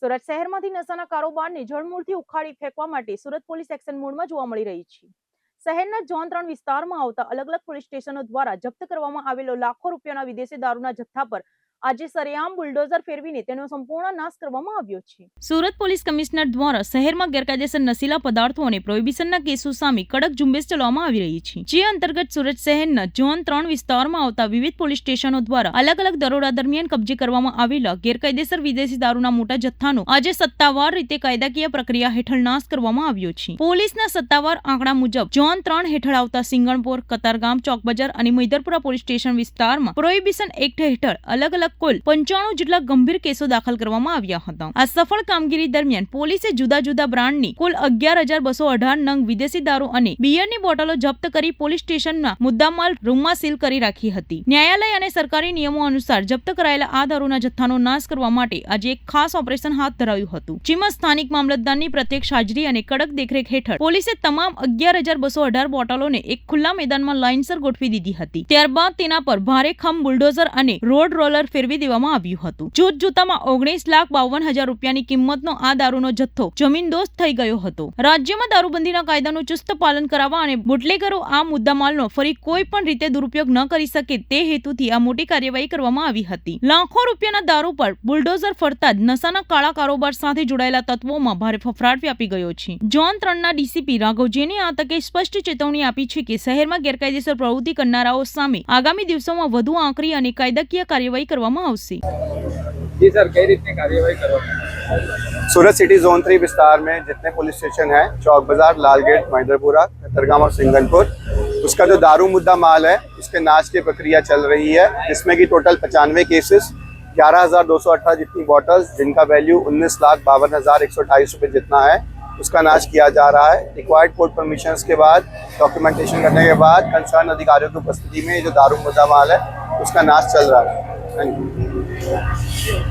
સુરત શહેરમાંથી નશાના કારોબારને જળમૂળથી ઉખાડી ફેંકવા માટે સુરત પોલીસ એક્શન મોડમાં જોવા મળી રહી છે। શહેરના ઝોન 3 વિસ્તારમાં આવતા અલગ અલગ પોલીસ સ્ટેશનો દ્વારા જપ્ત કરવામાં આવેલો લાખો રૂપિયાના વિદેશી દારૂના જથ્થા પર આજે સરેઆમ બુલડોઝર ફેરવીને તેનો સંપૂર્ણ નાશ કરવામાં આવ્યો છે। સુરત પોલીસ કમિશનર દ્વારા શહેરમાં ગેરકાયદેસર નશીલા પદાર્થો અને પ્રોહિબિશનના કેસો સામે કડક ઝુંબેશ ચલાવવામાં આવી રહી છે, જે અંતર્ગત સુરત શહેરના ઝોન 3 વિસ્તારમાં આવતા વિવિધ પોલીસ સ્ટેશનો દ્વારા અલગ અલગ દરોડા દરમિયાન કબજે કરવામાં આવેલા ગેરકાયદેસર વિદેશી દારૂના મોટા જથ્થાનો આજે સત્તાવાર રીતે કાયદાકીય પ્રક્રિયા હેઠળ નાશ કરવામાં આવ્યો છે। પોલીસના સત્તાવાર આંકડા મુજબ ઝોન 3 હેઠળ આવતા સિંગણપોર, કતારગામ, ચોકબજાર અને મૈદરપુરા પોલીસ સ્ટેશન વિસ્તારમાં પ્રોહિબિશન એક્ટ હેઠળ અલગ અલગ કુલ 95 જેટલા ગંભીર કેસો દાખલ કરવામાં આવ્યા હતા। આ સફળ કામગીરી દરમિયાન પોલીસે જુદા જુદા બ્રાન્ડની કુલ 11,218 નંગ વિદેશી દારૂ અને બિયરની બોટલો જપ્ત કરી પોલીસ સ્ટેશનના મુદ્દામાલ રૂમમાં સીલ કરી રાખી હતી। ન્યાયાલય અને સરકારી નિયમો અનુસાર જપ્ત કરાયેલા આ દારૂના જથ્થાનો નાશ કરવા માટે આજે એક ખાસ ઓપરેશન હાથ ધરાયું હતું, જેમાં સ્થાનિક મામલતદારની પ્રત્યક્ષ હાજરી અને કડક દેખરેખ હેઠળ પોલીસે તમામ 11,218 બોટલોને એક ખુલ્લા મેદાનમાં લાઇનસર ગોઠવી દીધી હતી। ત્યારબાદ તેના પર ભારે ખમ બુલડોઝર અને રોડ રોલર ફેરવી દેવામાં આવ્યું હતું। જોતજોતામાં 19,52,000 રૂપિયાની કિંમતનો આ દારૂનો જથ્થો જમીનદોસ્ત થઈ ગયો હતો। રાજ્યમાં દારૂબંધીના કાયદાનું ચુસ્ત પાલન કરાવવા અને બુટલેગરો આ મુદ્દામાલનો ફરી કોઈ પણ રીતે દુરુપયોગ ન કરી શકે તે હેતુથી આ મોટી કાર્યવાહી કરવામાં આવી હતી। લાખો રૂપિયાના દારૂ પર બુલડોઝર ફરતા જ નશાના કાળા કારોબાર સાથે જોડાયેલા તત્વોમાં ભારે ફફડાટ વ્યાપી ગયો છે। ઝોન 3ના ડીસીપી રાઘવ જૈને આ તકે સ્પષ્ટ ચેતવણી આપી છે કે શહેરમાં ગેરકાયદેસર પ્રવૃત્તિ કરનારાઓ સામે આગામી દિવસોમાં વધુ આકરી અને કાયદાકીય કાર્યવાહી કરવામાં આવશે। जी सर, कई रीति कार्रवाई करो। सूरत सिटी जोन 3 विस्तार में जितने पुलिस स्टेशन हैं, चौक बाजार, लालगेट, मैदरपुरा, कतरगाम और सिंगनपुर, उसका जो दारू मुद्दा माल है उसके नाश की प्रक्रिया चल रही है, जिसमें कि टोटल 95 केसेस, 11,218 जितनी बॉटल्स जिनका वैल्यू 19,52,128 रुपये जितना है उसका नाश किया जा रहा है। रिक्वायर्ड कोर्ट परमिशंस के बाद, डॉक्यूमेंटेशन करने के बाद कंसर्न अधिकारियों की उपस्थिति में जो दारू मुद्दा माल है उसका नाश चल रहा है। Thank you.